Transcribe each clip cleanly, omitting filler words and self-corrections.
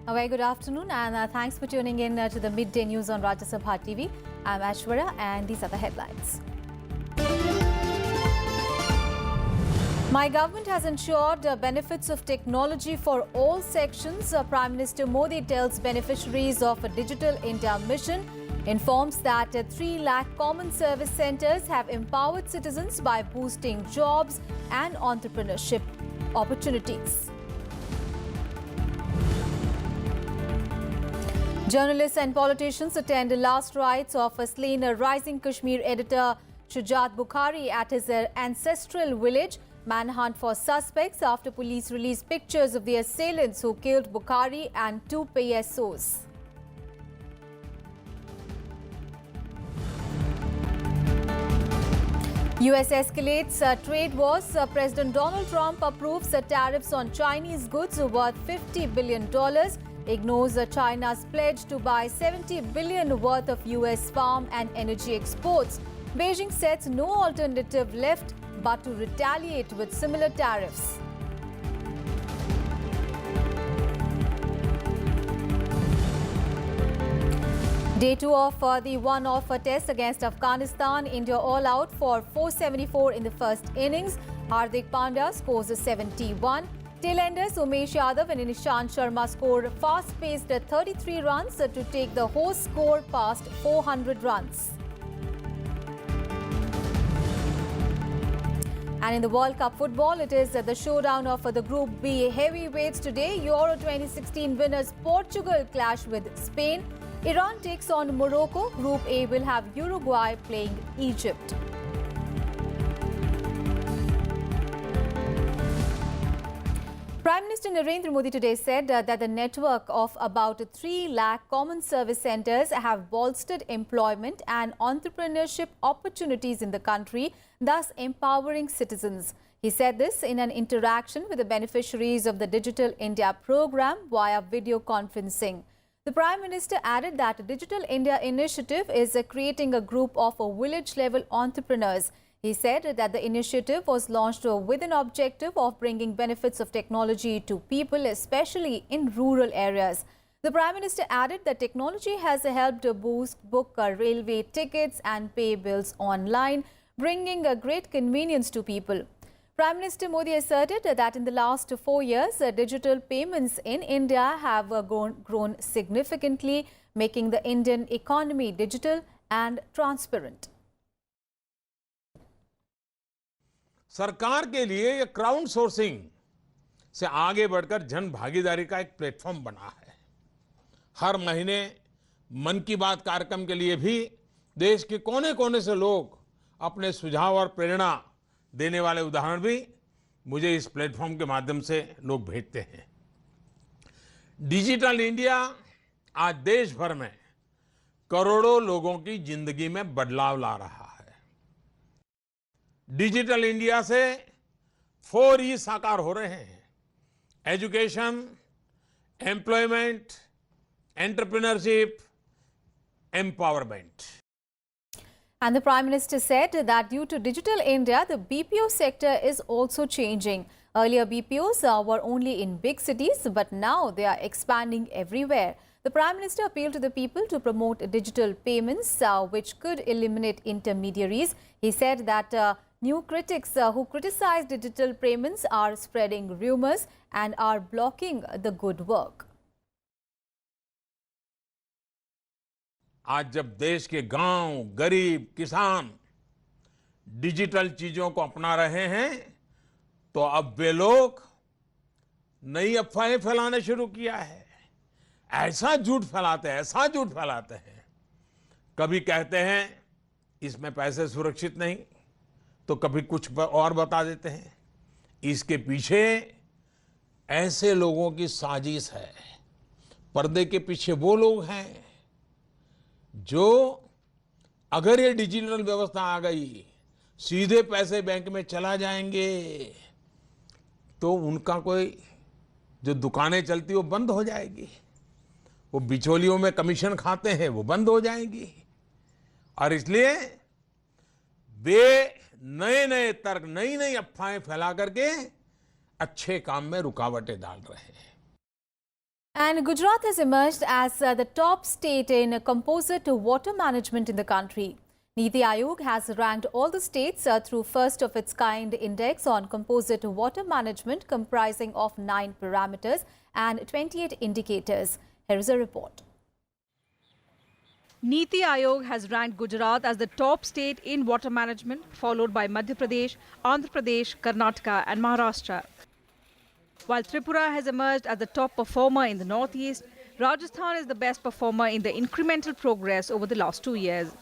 A very good afternoon and thanks for tuning in to the midday news on Rajya Sabha TV. I'm Ashwarya and these are the headlines. My government has ensured benefits of technology for all sections. Prime Minister Modi tells beneficiaries of a Digital India mission, informs that 3 lakh common service centres have empowered citizens by boosting jobs and entrepreneurship opportunities. Journalists and politicians attend the last rites of a slain rising Kashmir editor Shujat Bukhari at his ancestral village. Manhunt for suspects after police released pictures of the assailants who killed Bukhari and 2 PSOs. US escalates trade wars. President Donald Trump approves tariffs on Chinese goods worth $50 billion. Ignores China's pledge to buy $70 billion worth of US farm and energy exports. Beijing sets no alternative left but to retaliate with similar tariffs. Day 2 of the one-off test against Afghanistan. India all out for 474 in the first innings. Hardik Pandya scores a 71. Tailenders Umesh Yadav and Nishant Sharma score fast-paced 33 runs to take the host score past 400 runs. And in the World Cup football, it is the showdown of the Group B heavyweights today. Euro 2016 winners Portugal clash with Spain. Iran takes on Morocco. Group A will have Uruguay playing Egypt. Prime Minister Narendra Modi today said that the network of about 3 lakh common service centres have bolstered employment and entrepreneurship opportunities in the country, thus empowering citizens. He said this in an interaction with the beneficiaries of the Digital India program via video conferencing. The Prime Minister added that the Digital India initiative is creating a group of village-level entrepreneurs. He said that the initiative was launched with an objective of bringing benefits of technology to people, especially in rural areas. The Prime Minister added that technology has helped book railway tickets and pay bills online, bringing a great convenience to people. Prime Minister Modi asserted that in the last 4 years, digital payments in India have grown significantly, making the Indian economy digital and transparent. सरकार के लिए ये crowd sourcing से आगे बढ़कर जन भागीदारी का एक प्लेटफॉर्म बना है। हर महीने मन की बात कार्यक्रम के लिए भी देश के कोने-कोने से लोग अपने सुझाव और प्रेरणा देने वाले उदाहरण भी मुझे इस प्लेटफॉर्म के माध्यम से लोग भेजते हैं। डिजिटल इंडिया आज देश भर में करोड़ों लोगों की जिंदगी में बदलाव ला रहा है। डिजिटल इंडिया से 4 ई साकार हो रहे हैं। Education, employment, entrepreneurship, empowerment. And the Prime Minister said that due to Digital India, the BPO sector is also changing. Earlier, BPOs were only in big cities, but now they are expanding everywhere. The Prime Minister appealed to the people to promote digital payments, which could eliminate intermediaries. He said that new critics who criticize digital payments are spreading rumors and are blocking the good work. आज जब देश के गांव, गरीब, किसान digital चीजों को अपना रहे हैं, तो अब वे लोग नई अफवाहें फैलाने शुरू किया है। ऐसा झूठ फैलाते हैं। कभी कहते हैं इसमें पैसे सुरक्षित नहीं, तो कभी कुछ और बता देते हैं। इसके पीछे ऐसे लोगों की साजिश है। पर्दे के पीछे वो लोग हैं जो अगर ये डिजिटल व्यवस्था आ गई, सीधे पैसे बैंक में चला जाएंगे, तो उनका कोई जो दुकानें चलती वो बंद हो जाएगी। वो बिचौलियों में कमीशन खाते हैं, वो बंद हो जाएंगी। और इसलिए वे नए तर्क, नई अफवाहें फैला करके अच्छे काम में रुकावटें डाल रहे हैं। And Gujarat has emerged as the top state in composite water management in the country. Niti Aayog has ranked all the states through first of its kind index on composite water management comprising of 9 parameters and 28 indicators. Here is a report. Niti Aayog has ranked Gujarat as the top state in water management, followed by Madhya Pradesh, Andhra Pradesh, Karnataka and Maharashtra. While Tripura has emerged as the top performer in the northeast, Rajasthan is the best performer in the incremental progress over the last 2 years.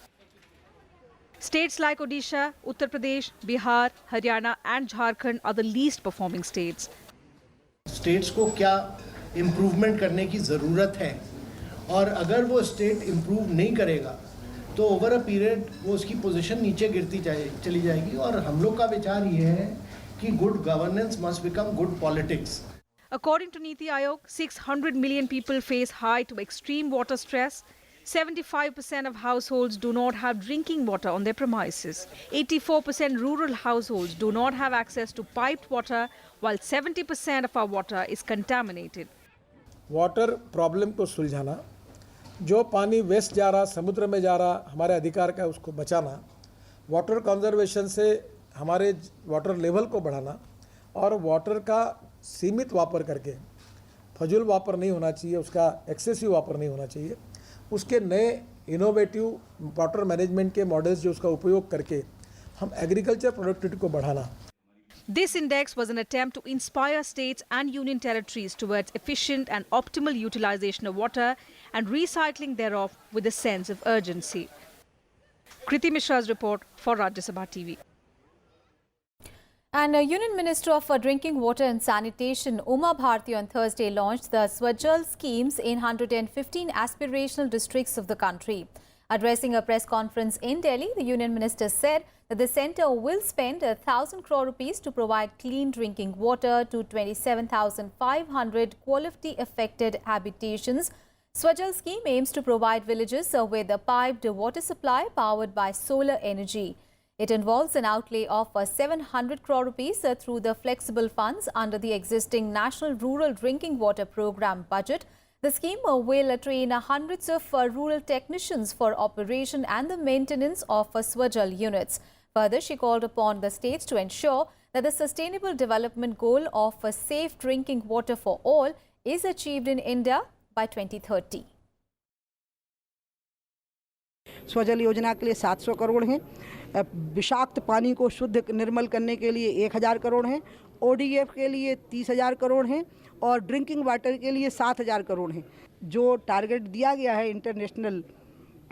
States like Odisha, Uttar Pradesh, Bihar, Haryana and Jharkhand are the least performing states. States को क्या improvement करने की ज़रूरत है और अगर वो state improve नहीं करेगा तो ओवर अ पीरियड वो उसकी पोजीशन नीचे गिरती चली जाएगी और हम लोग का विचार ये है कि good governance must become good politics. According to Niti Aayog, 600 million people face high to extreme water stress. 75% of households do not have drinking water on their premises. 84% rural households do not have access to piped water, while 70% of our water is contaminated. Water problem को सुलझाना, जो पानी waste जा रहा, समुद्र में जा रहा, हमारे अधिकार का उसको बचाना, वाटर कंजर्वेशन से हमारे वाटर लेवल को बढ़ाना और वाटर का सीमित वापर करके फजूल वापर नहीं होना चाहिए, उसका एक्सेसिव वापर नहीं होना चाहिए, उसके नए इनोवेटिव वाटर मैनेजमेंट के मॉडल्स जो उसका उपयोग करके हम एग्रीकल्चर प्रोडक्टिविटी को बढ़ाना. This index was an attempt to inspire states and union territories towards efficient and optimal utilization of water and recycling thereof with a sense of urgency. Kriti Mishra's report for Rajya Sabha TV. And Union Minister of Drinking Water and Sanitation, Uma Bharti, on Thursday launched the Swajal schemes in 115 aspirational districts of the country. Addressing a press conference in Delhi, the Union Minister said that the centre will spend 1,000 crore rupees to provide clean drinking water to 27,500 quality-affected habitations. Swajal scheme aims to provide villages with a piped water supply powered by solar energy. It involves an outlay of 700 crore rupees through the flexible funds under the existing National Rural Drinking Water Programme budget. The scheme will train hundreds of rural technicians for operation and the maintenance of Swajal units. Further, she called upon the states to ensure that the sustainable development goal of safe drinking water for all is achieved in India by 2030. Swajal योजना के लिए 700 करोड़ हैं, विषाक्त पानी को शुद्ध निर्मल करने के लिए 1000 करोड़ हैं, ओडीएफ के लिए 30,000 करोड़ हैं और ड्रिंकिंग वाटर के लिए 7,000 करोड़ हैं. जो टारगेट दिया गया है इंटरनेशनल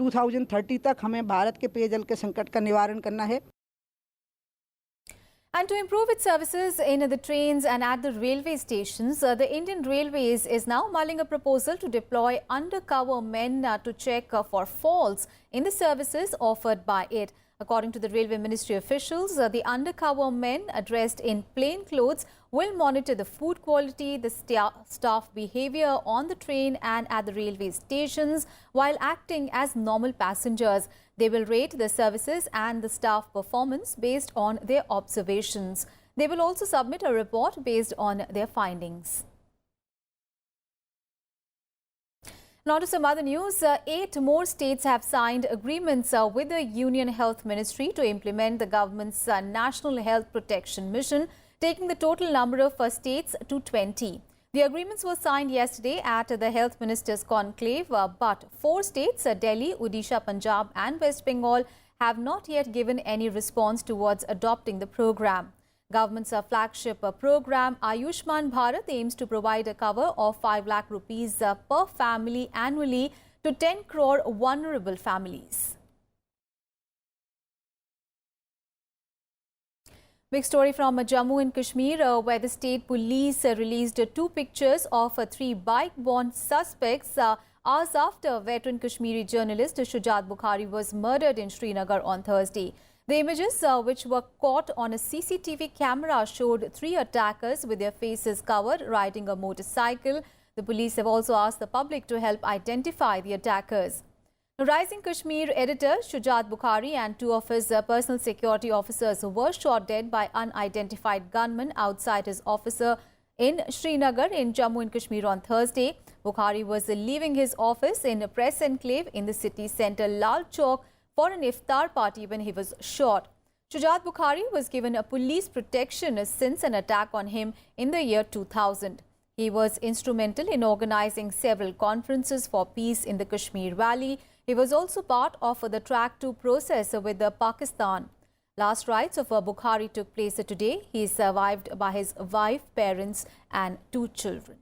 2030 तक हमें भारत के पेयजल के संकट का निवारण करना है. And to improve its services in the trains and at the railway stations, the Indian Railways is now mulling a proposal to deploy undercover men to check for faults in the services offered by it. According to the Railway Ministry officials, the undercover men dressed in plain clothes will monitor the food quality, the staff behavior on the train and at the railway stations while acting as normal passengers. They will rate the services and the staff performance based on their observations. They will also submit a report based on their findings. Now to some other news, 8 more states have signed agreements with the Union Health Ministry to implement the government's National Health Protection Mission, taking the total number of states to 20. The agreements were signed yesterday at the Health Ministers' Conclave, but 4 states, Delhi, Odisha, Punjab and West Bengal, have not yet given any response towards adopting the program. Government's flagship program, Ayushman Bharat, aims to provide a cover of 5 lakh rupees per family annually to 10 crore vulnerable families. Big story from Jammu and Kashmir, where the state police released 2 pictures of 3 bike-borne suspects hours after veteran Kashmiri journalist Shujat Bukhari was murdered in Srinagar on Thursday. The images, which were caught on a CCTV camera, showed 3 attackers with their faces covered riding a motorcycle. The police have also asked the public to help identify the attackers. Rising Kashmir editor Shujat Bukhari and 2 of his personal security officers were shot dead by unidentified gunmen outside his office in Srinagar in Jammu and Kashmir on Thursday. Bukhari was leaving his office in a press enclave in the city centre Lal Chowk for an iftar party when he was shot. Shujat Bukhari was given a police protection since an attack on him in the year 2000. He was instrumental in organizing several conferences for peace in the Kashmir Valley. He was also part of the Track 2 process with Pakistan. Last rites of Bukhari took place today. He is survived by his wife, parents and 2 children.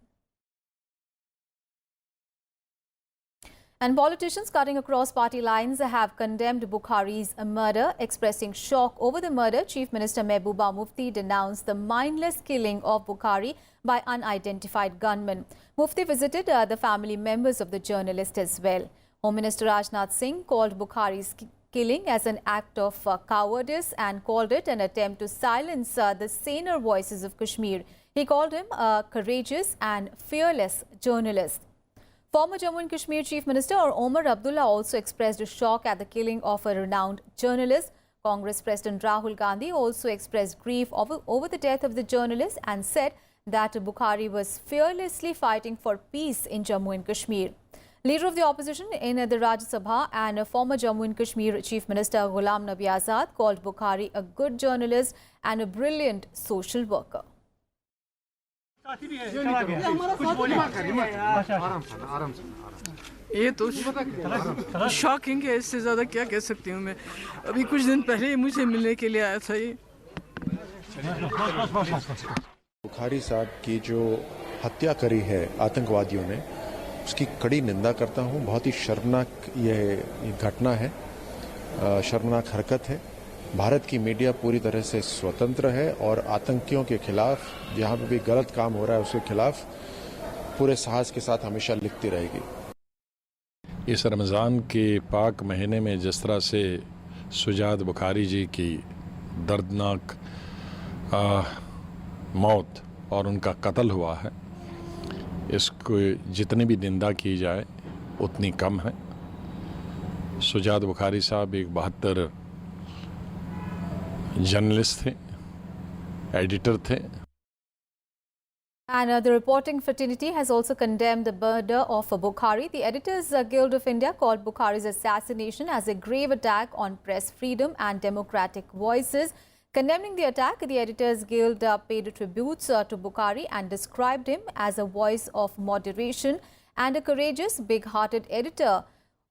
And politicians cutting across party lines have condemned Bukhari's murder. Expressing shock over the murder, Chief Minister Mehbooba Mufti denounced the mindless killing of Bukhari by unidentified gunmen. Mufti visited the family members of the journalist as well. Home Minister Rajnath Singh called Bukhari's killing as an act of cowardice and called it an attempt to silence the saner voices of Kashmir. He called him a courageous and fearless journalist. Former Jammu and Kashmir Chief Minister Omar Abdullah also expressed shock at the killing of a renowned journalist. Congress President Rahul Gandhi also expressed grief over the death of the journalist and said that Bukhari was fearlessly fighting for peace in Jammu and Kashmir. Leader of the opposition in the Rajya Sabha and former Jammu and Kashmir Chief Minister Ghulam Nabi Azad called Bukhari a good journalist and a brilliant social worker. ये तो shocking है, इससे ज़्यादा क्या कह सकती हूँ मैं। अभी कुछ दिन पहले ही मुझे मिलने के लिए आया था ये। बुखारी साहब की जो हत्या करी है आतंकवादियों ने, उसकी कड़ी निंदा करता हूँ। बहुत ही शर्मनाक ये घटना है, शर्मनाक हरकत है। भारत की मीडिया पूरी तरह से स्वतंत्र है और आतंकियों के खिलाफ, जहाँ पे भी गलत काम हो रहा है उसके खिलाफ पूरे साहस के साथ हमेशा लिखती रहेगी। इस रमज़ान के पाक महीने में जिस तरह से शुजात बुखारी जी की दर्दनाक मौत और उनका कत्ल हुआ है, इसको जितनी भी निंदा की जाए उतनी कम है। शुजात बुखारी साहब एक 72 जर्नलिस्ट थे, एडिटर थे। And the reporting fraternity has also condemned the murder of Bukhari. The Editors Guild of India called Bukhari's assassination as a grave attack on press freedom and democratic voices. Condemning the attack, the Editors Guild paid tributes to Bukhari and described him as a voice of moderation and a courageous, big-hearted editor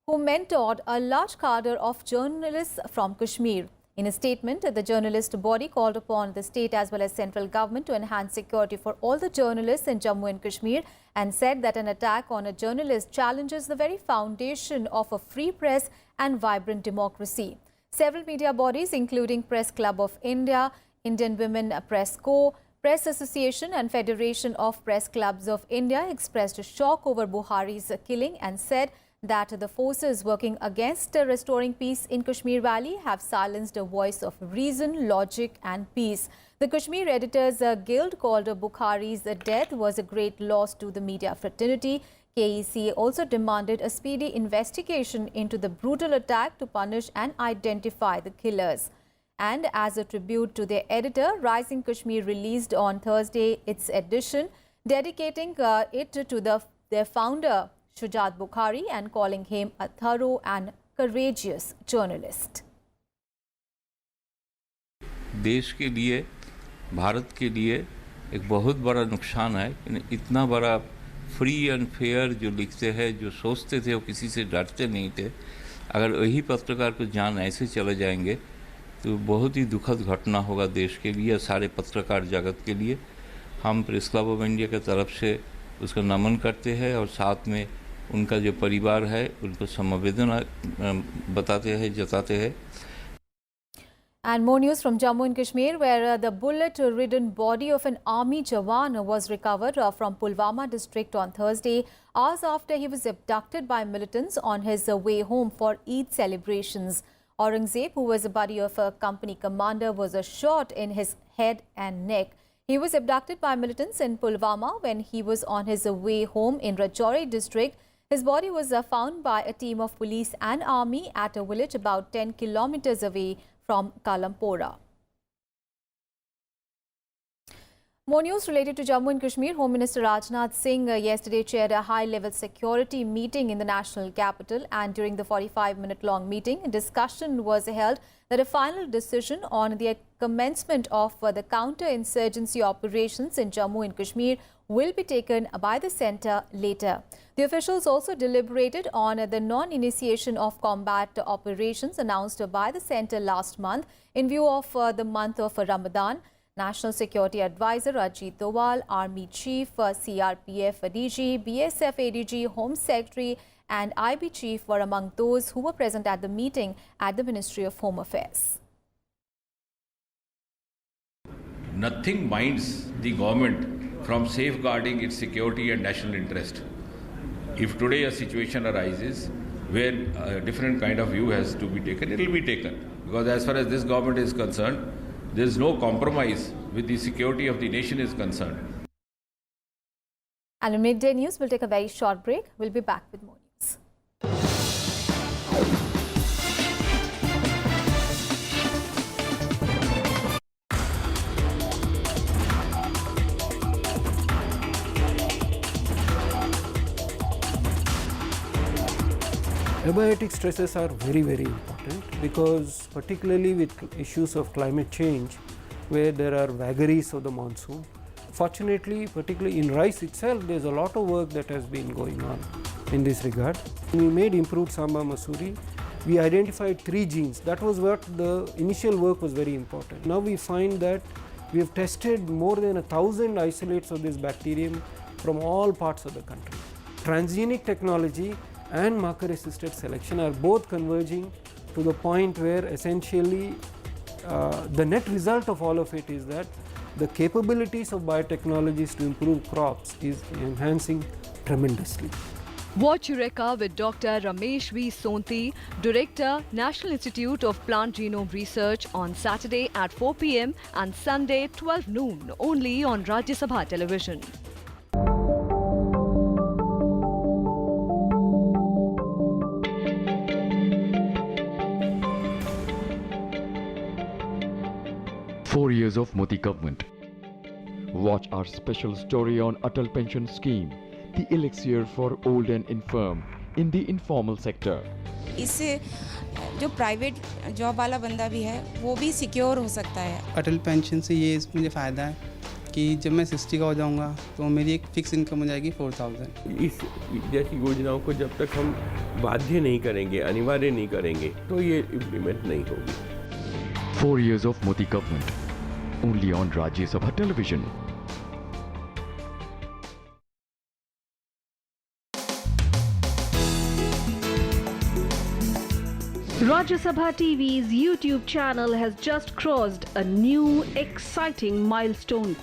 who mentored a large cadre of journalists from Kashmir. In a statement, the journalist body called upon the state as well as central government to enhance security for all the journalists in Jammu and Kashmir and said that an attack on a journalist challenges the very foundation of a free press and vibrant democracy. Several media bodies, including Press Club of India, Indian Women Press Co., Press Association and Federation of Press Clubs of India, expressed shock over Bukhari's killing and said that the forces working against restoring peace in Kashmir Valley have silenced a voice of reason, logic and peace. The Kashmir Editors Guild called Bukhari's death was a great loss to the media fraternity. KEC also demanded a speedy investigation into the brutal attack to punish and identify the killers. And as a tribute to their editor, Rising Kashmir released on Thursday its edition, dedicating it to their founder, Shujat Bukhari, and calling him a thorough and courageous journalist. देश के लिए, भारत के लिए एक बहुत बड़ा नुकसान है। इतना बड़ा फ्री एंड फेयर जो लिखते हैं, जो सोचते थे, वो किसी से डरते नहीं थे। अगर वही पत्रकार को जान ऐसे चले जाएंगे तो बहुत ही दुखद घटना होगा देश के लिए, सारे पत्रकार जगत के लिए। हम प्रेस क्लब ऑफ इंडिया की तरफ से उसको नमन करते हैं और साथ में उनका जो परिवार है उनको समवेदना बताते हैं, जताते हैं। And more news from Jammu and Kashmir, where the bullet-ridden body of an army jawan was recovered from Pulwama district on Thursday, hours after he was abducted by militants on his way home for Eid celebrations. Aurangzeb, who was a buddy of a company commander, was shot in his head and neck. He was abducted by militants in Pulwama when he was on his way home in Rajouri district. His body was found by a team of police and army at a village about 10 kilometers away from Kalampora. More news related to Jammu and Kashmir. Home Minister Rajnath Singh yesterday chaired a high-level security meeting in the national capital, and during the 45-minute-long meeting, a discussion was held that a final decision on the commencement of the counter-insurgency operations in Jammu and Kashmir will be taken by the centre later. The officials also deliberated on the non-initiation of combat operations announced by the centre last month in view of the month of Ramadan. National Security Advisor Ajit Doval, Army Chief, CRPF DG, BSF ADG, Home Secretary and IB Chief were among those who were present at the meeting at the Ministry of Home Affairs. Nothing binds the government from safeguarding its security and national interest. If today a situation arises where a different kind of view has to be taken, it will be taken. Because as far as this government is concerned, there is no compromise with the security of the nation is concerned. And in midday news, we'll take a very short break. We'll be back with more news. Abiotic stresses are very, very important because particularly with issues of climate change where there are vagaries of the monsoon. Fortunately, particularly in rice itself, there is a lot of work that has been going on in this regard. We made improved Samba Masuri. We identified 3 genes. That was what the initial work was very important. Now we find that we have tested more than 1,000 isolates of this bacterium from all parts of the country. Transgenic technology and marker-assisted selection are both converging to the point where essentially the net result of all of it is that the capabilities of biotechnologies to improve crops is enhancing tremendously. Watch Eureka with Dr. Ramesh V. Sonti, Director, National Institute of Plant Genome Research on Saturday at 4 p.m. and Sunday 12 noon only on Rajya Sabha television. Four years of Modi government. Watch our special story on Atal Pension Scheme, the elixir for old and infirm in the informal sector. इससे जो private job वाला बंदा भी है वो भी secure हो सकता है। अटल पेंशन से ये मुझे फ़ायदा है कि जब मैं 60 का हो जाऊंगा तो मेरी एक फिक्स इनकम हो जाएगी 4000। इस जैसी योजनाओं को जब तक हम बाध्य नहीं करेंगे, अनिवार्य नहीं करेंगे तो ये इम्प्लीमेंट नहीं होगी। 4 years of Modi government, only on Rajya Sabha television. Rajya Sabha TV's YouTube channel has just crossed a new exciting milestone.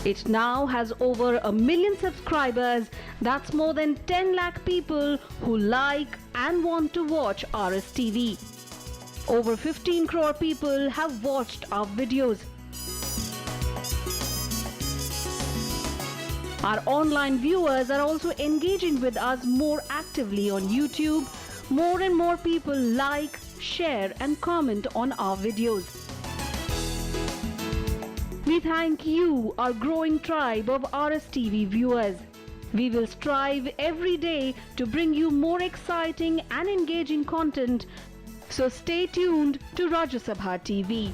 It now has over 1 million subscribers. That's more than 10 lakh people who like and want to watch RSTV. Over 15 crore people have watched our videos. Our online viewers are also engaging with us more actively on YouTube. More and more people like, share and comment on our videos. We thank you, our growing tribe of RSTV viewers. We will strive every day to bring you more exciting and engaging content. So stay tuned to Rajya Sabha TV.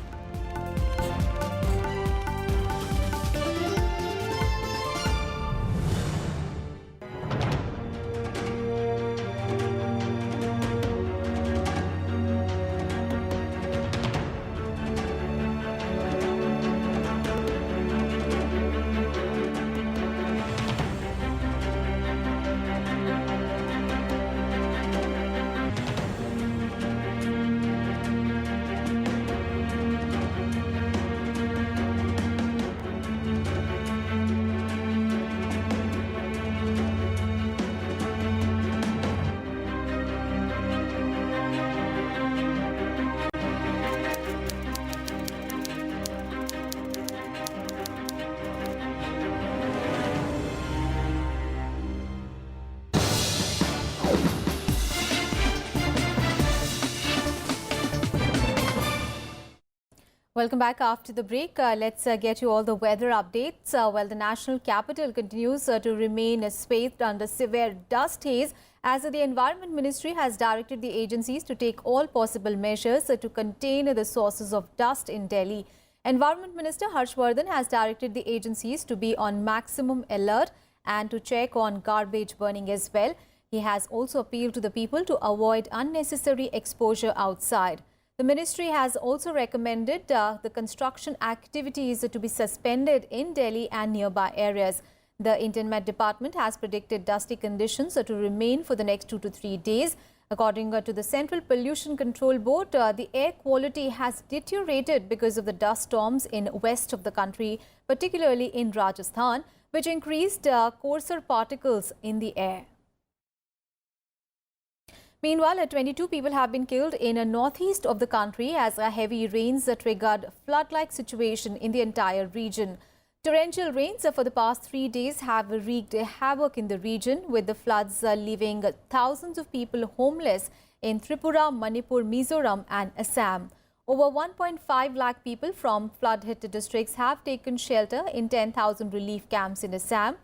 Welcome back after the break. Let's get you all the weather updates. Well, the national capital continues to remain swathed under severe dust haze as the Environment Ministry has directed the agencies to take all possible measures to contain the sources of dust in Delhi. Environment Minister Harshvardhan has directed the agencies to be on maximum alert and to check on garbage burning as well. He has also appealed to the people to avoid unnecessary exposure outside. The ministry has also recommended the construction activities to be suspended in Delhi and nearby areas. The Indian Met Department has predicted dusty conditions to remain for the next 2 to 3 days. According to the Central Pollution Control Board, the air quality has deteriorated because of the dust storms in west of the country, particularly in Rajasthan, which increased coarser particles in the air. Meanwhile, 22 people have been killed in the northeast of the country as heavy rains triggered flood-like situation in the entire region. Torrential rains for the past 3 days have wreaked havoc in the region, with the floods leaving thousands of people homeless in Tripura, Manipur, Mizoram and Assam. Over 1.5 lakh people from flood-hit districts have taken shelter in 10,000 relief camps in Assam.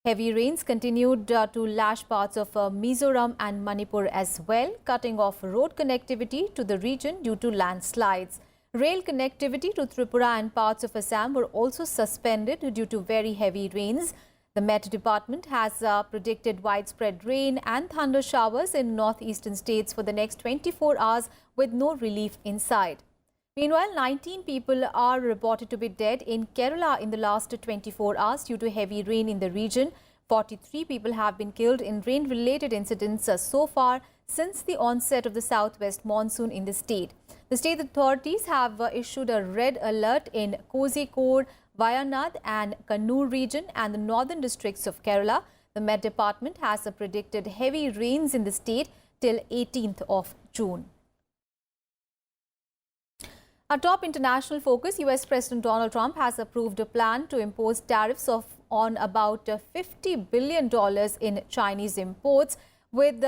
Heavy rains continued to lash parts of Mizoram and Manipur as well, cutting off road connectivity to the region due to landslides. Rail connectivity to Tripura and parts of Assam were also suspended due to very heavy rains. The Met Department has predicted widespread rain and thunder showers in northeastern states for the next 24 hours with no relief in sight. Meanwhile, 19 people are reported to be dead in Kerala in the last 24 hours due to heavy rain in the region. 43 people have been killed in rain-related incidents so far since the onset of the southwest monsoon in the state. The state authorities have issued a red alert in Kozhikode, Wayanad and Kannur region and the northern districts of Kerala. The Met Department has predicted heavy rains in the state till 18th of June. Our top international focus, US President Donald Trump has approved a plan to impose tariffs on about $50 billion in Chinese imports, with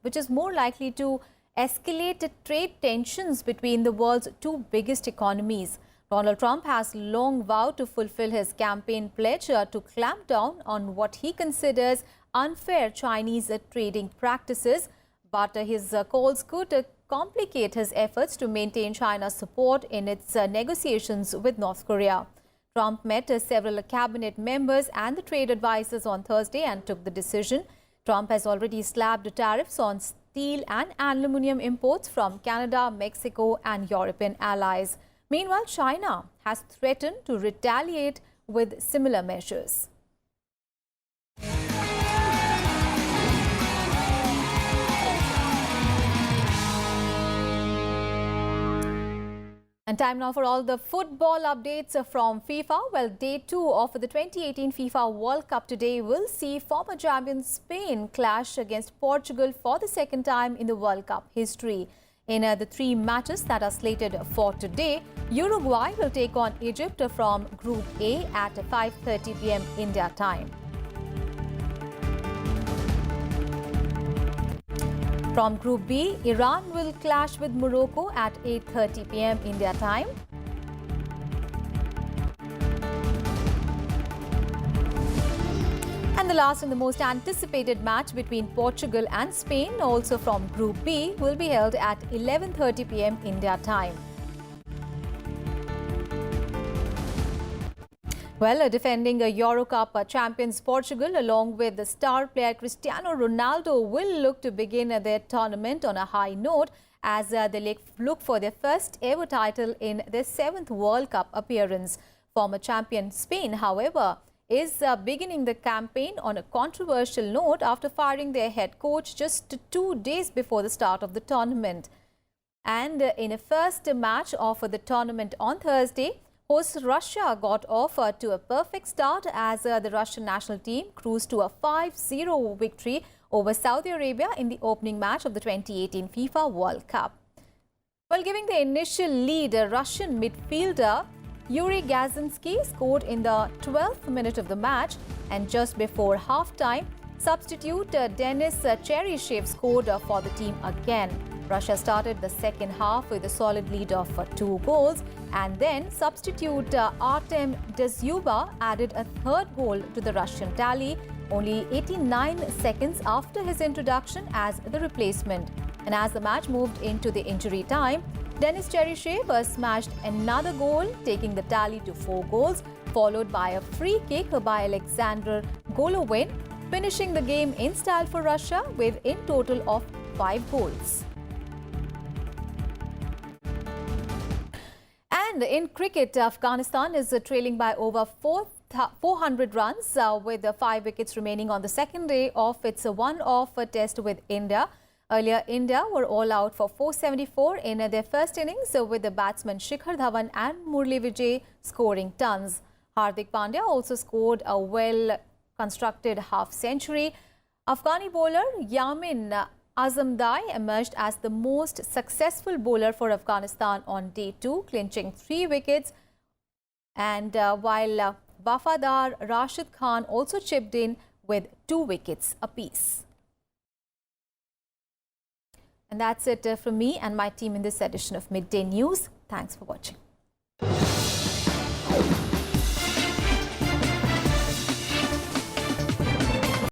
which is more likely to escalate trade tensions between the world's two biggest economies. Donald Trump has long vowed to fulfill his campaign pledge to clamp down on what he considers unfair Chinese trading practices, but his calls could complicate his efforts to maintain China's support in its negotiations with North Korea. Trump met several cabinet members and the trade advisors on Thursday and took the decision. Trump has already slapped tariffs on steel and aluminium imports from Canada, Mexico and European allies. Meanwhile, China has threatened to retaliate with similar measures. And time now for all the football updates from FIFA. Well, day 2 of the 2018 FIFA World Cup today will see former champion Spain clash against Portugal for the second time in the World Cup history. In the 3 matches that are slated for today, Uruguay will take on Egypt from Group A at 5:30 p.m. India time. From Group B, Iran will clash with Morocco at 8:30 p.m. India time. And the last and the most anticipated match between Portugal and Spain, also from Group B, will be held at 11:30 p.m. India time. Well, defending Euro Cup champions Portugal, along with the star player Cristiano Ronaldo, will look to begin their tournament on a high note as they look for their first ever title in their 7th World Cup appearance. Former champion Spain, however, is beginning the campaign on a controversial note after firing their head coach just 2 days before the start of the tournament. And in a first match of the tournament on Thursday, host Russia got off to a perfect start as the Russian national team cruised to a 5-0 victory over Saudi Arabia in the opening match of the 2018 FIFA World Cup. While giving the initial lead, Russian midfielder Yuri Gazinsky scored in the 12th minute of the match, and just before half-time, substitute Denis Cheryshev scored for the team again. Russia started the second half with a solid lead of 2 goals, and then substitute Artem Dezyuba added a third goal to the Russian tally, only 89 seconds after his introduction as the replacement. And as the match moved into the injury time, Denis Cheryshev smashed another goal, taking the tally to 4 goals, followed by a free kick by Alexander Golovin, finishing the game in style for Russia with in total of 5 goals. And in cricket, Afghanistan is trailing by over 400 runs with 5 wickets remaining on the second day of its one-off test with India. Earlier, India were all out for 474 in their first innings, with the batsmen Shikhar Dhawan and Murli Vijay scoring tons. Hardik Pandya also scored a well-constructed half-century. Afghani bowler Yamin Azamdai emerged as the most successful bowler for Afghanistan on day 2, clinching 3 wickets. And while Wafadar Rashid Khan also chipped in with 2 wickets apiece. And that's it from me and my team in this edition of Midday News. Thanks for watching.